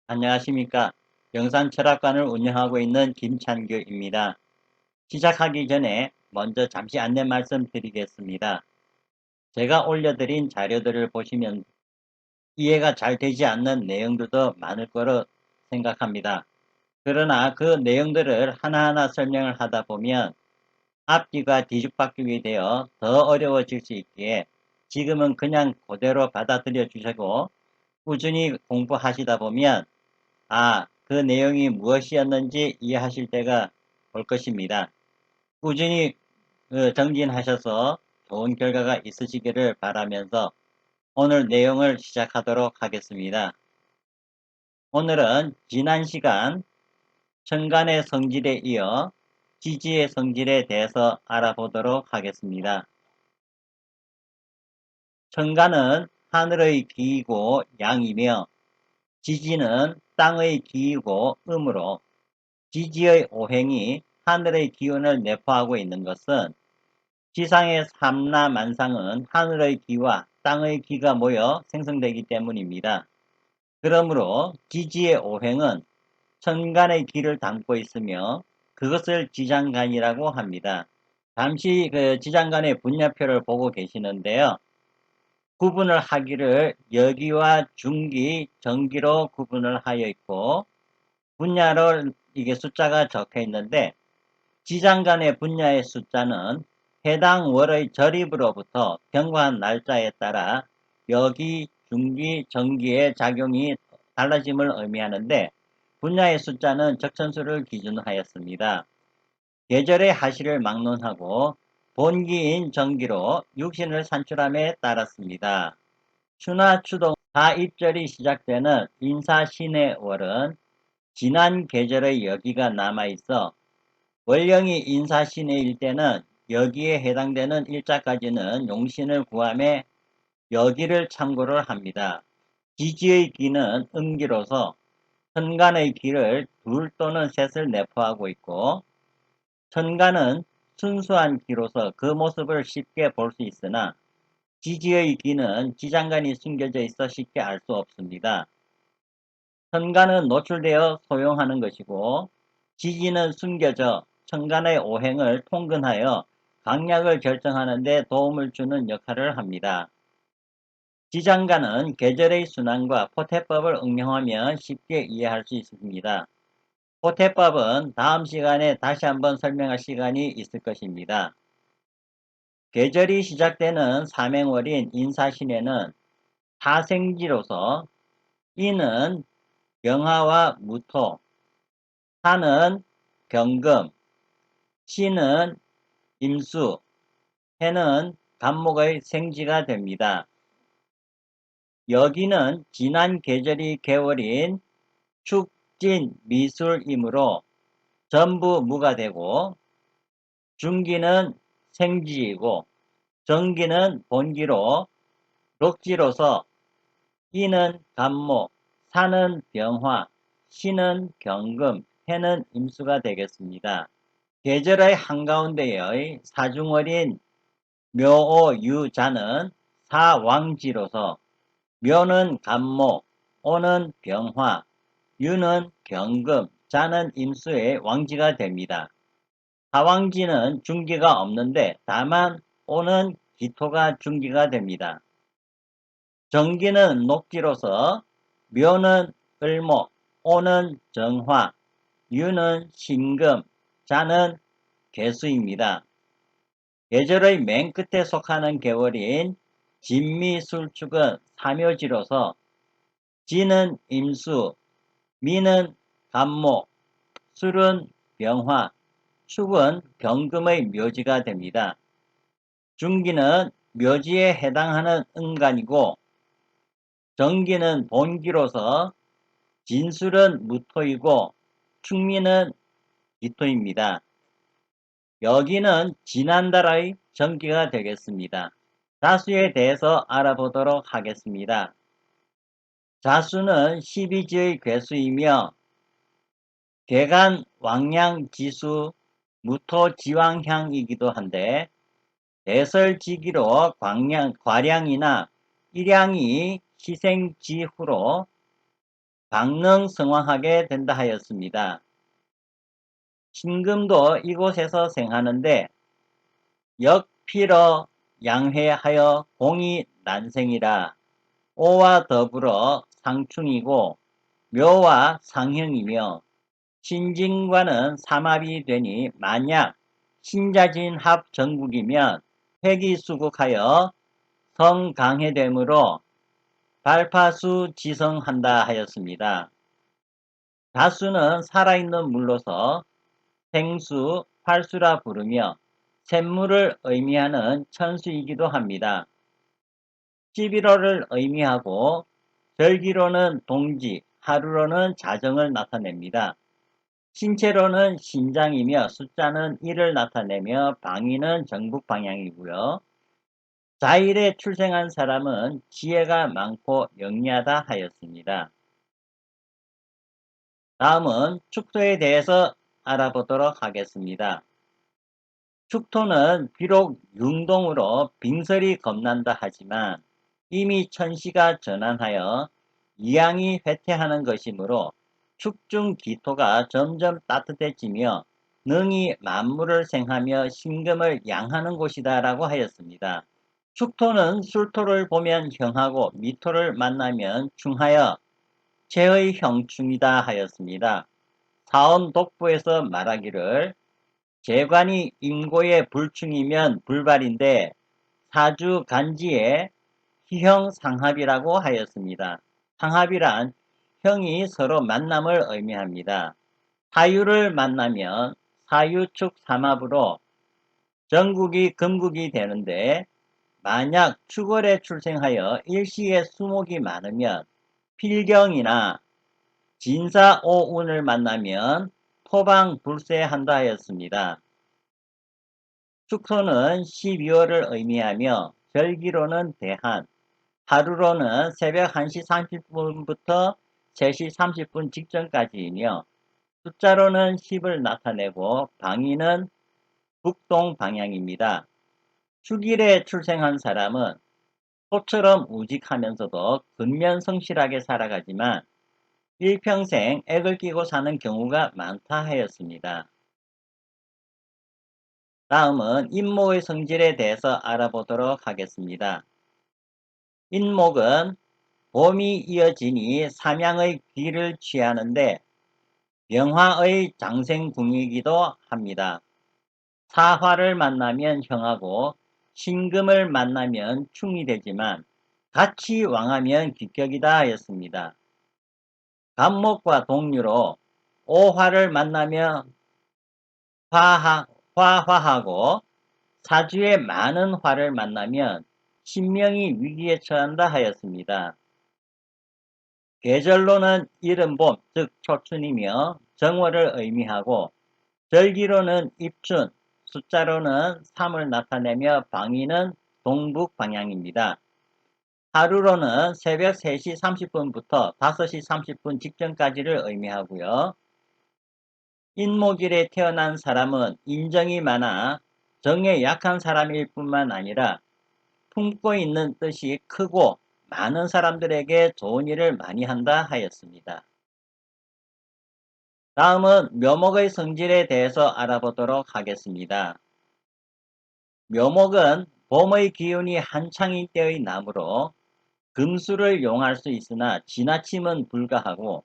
안녕하십니까. 영산철학관을 운영하고 있는 김찬규입니다. 시작하기 전에 먼저 잠시 안내 말씀드리겠습니다. 제가 올려드린 자료들을 보시면 이해가 잘 되지 않는 내용들도 많을 거로 생각합니다. 그러나 그 내용들을 하나하나 설명을 하다 보면 앞뒤가 뒤죽박죽이 되어 더 어려워질 수 있기에 지금은 그냥 그대로 받아들여 주시고 꾸준히 공부하시다 보면 그 내용이 무엇이었는지 이해하실 때가 올 것입니다. 꾸준히 정진하셔서 좋은 결과가 있으시기를 바라면서 오늘 내용을 시작하도록 하겠습니다. 오늘은 지난 시간 천간의 성질에 이어 지지의 성질에 대해서 알아보도록 하겠습니다. 천간은 하늘의 기이고 양이며 지지는 땅의 기이고 음으로 지지의 오행이 하늘의 기운을 내포하고 있는 것은 지상의 삼라만상은 하늘의 기와 땅의 기가 모여 생성되기 때문입니다. 그러므로 지지의 오행은 천간의 기를 담고 있으며 그것을 지장간이라고 합니다. 잠시 지장간의 분야표를 보고 계시는데요. 구분을 하기를 여기와 중기, 정기로 구분을 하여 있고 분야로 이게 숫자가 적혀 있는데 지장간의 분야의 숫자는 해당 월의 절입으로부터 경과한 날짜에 따라 여기, 중기, 정기의 작용이 달라짐을 의미하는데 분야의 숫자는 적천수를 기준하였습니다. 계절의 하시를 막론하고 본기인 정기로 육신을 산출함에 따랐습니다. 추나 추동 사입절이 시작되는 인사신의 월은 지난 계절의 여기가 남아있어 월령이 인사신해일 때는 여기에 해당되는 일자까지는 용신을 구함에 여기를 참고를 합니다. 지지의 기는 음기로서 천간의 기를 둘 또는 셋을 내포하고 있고 천간은 순수한 기로서 그 모습을 쉽게 볼 수 있으나 지지의 기는 지장간이 숨겨져 있어 쉽게 알 수 없습니다. 천간은 노출되어 소용하는 것이고 지지는 숨겨져 천간의 오행을 통근하여 강약을 결정하는 데 도움을 주는 역할을 합니다. 지장간은 계절의 순환과 포태법을 응용하면 쉽게 이해할 수 있습니다. 포태법은 다음 시간에 다시 한번 설명할 시간이 있을 것입니다. 계절이 시작되는 삼행월인 인사신에는 사생지로서 이는 병화와 무토, 사는 경금, 시는 임수, 해는 간목의 생지가 됩니다. 여기는 지난 계절이 개월인 축, 진, 미술이므로 전부 무가 되고 중기는 생지이고 정기는 본기로 록지로서 이는 간목, 사는 병화, 시는 경금, 해는 임수가 되겠습니다. 계절의 한가운데의 사중월인 묘오유자는 사왕지로서 묘는 간목, 오는 병화, 유는 경금, 자는 임수의 왕지가 됩니다. 사왕지는 중기가 없는데 다만 오는 기토가 중기가 됩니다. 정기는 녹지로서 묘는 을목, 오는 정화, 유는 신금, 자는 개수입니다. 계절의 맨 끝에 속하는 계월인 진미술축은 삼묘지로서 지는 임수, 미는 간목, 술은 병화, 축은 경금의 묘지가 됩니다. 중기는 묘지에 해당하는 은간이고 정기는 본기로서 진술은 무토이고 축미는 기토입니다. 여기는 지난달의 정기가 되겠습니다. 자수에 대해서 알아보도록 하겠습니다. 자수는 12지의 괴수이며 개간 왕양지수 무토지왕향이기도 한데 대설지기로 과량이나 일양이 시생지후로 강릉성황하게 된다 하였습니다. 신금도 이곳에서 생하는데 역필어 양회하여 공이 난생이라 오와 더불어 상충이고 묘와 상형이며 신진과는 삼합이 되니 만약 신자진합 정국이면 회기수국하여 성강해됨으로 발파수 지성한다 하였습니다. 다수는 살아있는 물로서 생수, 팔수라 부르며 샘물을 의미하는 천수이기도 합니다. 11월을 의미하고 절기로는 동지, 하루로는 자정을 나타냅니다. 신체로는 신장이며 숫자는 1을 나타내며 방위는 정북 방향이고요. 자일에 출생한 사람은 지혜가 많고 영리하다 하였습니다. 다음은 축토에 대해서 알아보도록 하겠습니다. 축토는 비록 융동으로 빙설이 겁난다 하지만 이미 천시가 전환하여 이양이 회퇴하는 것이므로 축중 기토가 점점 따뜻해지며 능히 만물을 생하며 신금을 양하는 곳이다 라고 하였습니다. 축토는 술토를 보면 형하고 미토를 만나면 충하여 재의 형충이다 하였습니다. 사원 독부에서 말하기를 재관이 인고의 불충이면 불발인데 사주 간지의 희형 상합이라고 하였습니다. 상합이란 형이 서로 만남을 의미합니다. 사유를 만나면 사유축 삼합으로 정국이 금국이 되는데 만약 축월에 출생하여 일시에 수목이 많으면 필경이나 진사오운을 만나면 토방불세한다 하였습니다. 축소는 12월을 의미하며 절기로는 대한, 하루로는 새벽 1시 30분부터 3시 30분 직전까지이며 숫자로는 10을 나타내고 방위는 북동 방향입니다. 축일에 출생한 사람은 소처럼 우직하면서도 근면성실하게 살아가지만 일평생 액을 끼고 사는 경우가 많다 하였습니다. 다음은 인목의 성질에 대해서 알아보도록 하겠습니다. 인목은 봄이 이어지니 삼양의 귀를 취하는데 병화의 장생궁이기도 합니다. 사화를 만나면 형하고 신금을 만나면 충이 되지만 같이 왕하면 귀격이다 하였습니다. 간목과 동류로 오화를 만나면 화화하고 사주에 많은 화를 만나면 신명이 위기에 처한다 하였습니다. 계절로는 이른봄 즉 초춘이며 정월을 의미하고 절기로는 입춘, 숫자로는 3을 나타내며 방위는 동북 방향입니다. 하루로는 새벽 3시 30분부터 5시 30분 직전까지를 의미하고요. 인목일에 태어난 사람은 인정이 많아 정에 약한 사람일 뿐만 아니라 품고 있는 뜻이 크고 많은 사람들에게 좋은 일을 많이 한다 하였습니다. 다음은 묘목의 성질에 대해서 알아보도록 하겠습니다. 묘목은 봄의 기운이 한창일 때의 나무로 금수를 용할 수 있으나 지나침은 불가하고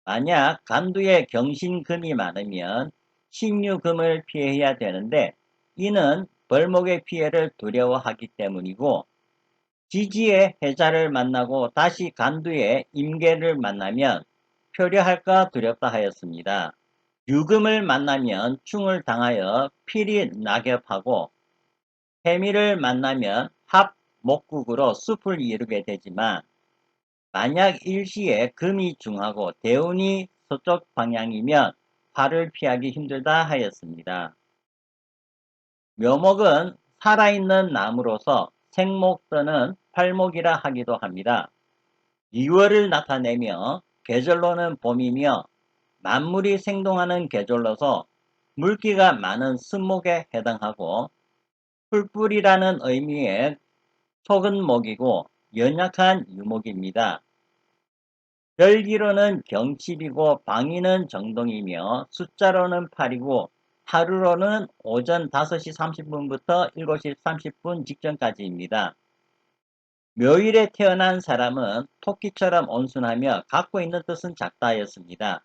만약 간두에 경신금이 많으면 신유금을 피해야 되는데 이는 벌목의 피해를 두려워하기 때문이고 지지의 해자를 만나고 다시 간두에 임계를 만나면 표류할까 두렵다 하였습니다. 유금을 만나면 충을 당하여 필이 낙엽하고 해미를 만나면 합, 목국으로 숲을 이루게 되지만 만약 일시에 금이 중하고 대운이 서쪽 방향이면 화를 피하기 힘들다 하였습니다. 묘목은 살아있는 나무로서 생목 또는 팔목이라 하기도 합니다. 2월을 나타내며 계절로는 봄이며 만물이 생동하는 계절로서 물기가 많은 습목에 해당하고 풀뿌리라는 의미의 속은 목이고 연약한 유목입니다. 별기로는 경칩이고 방위는 정동이며 숫자로는 8이고 하루로는 오전 5시 30분부터 7시 30분 직전까지입니다. 묘일에 태어난 사람은 토끼처럼 온순하며 갖고 있는 뜻은 작다였습니다.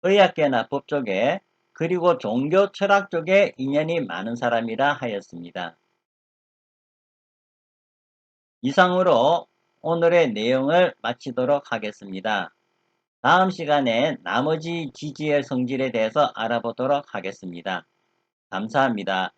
의학계나 법 쪽에 그리고 종교 철학 쪽에 인연이 많은 사람이라 하였습니다. 이상으로 오늘의 내용을 마치도록 하겠습니다. 다음 시간에 나머지 지지의 성질에 대해서 알아보도록 하겠습니다. 감사합니다.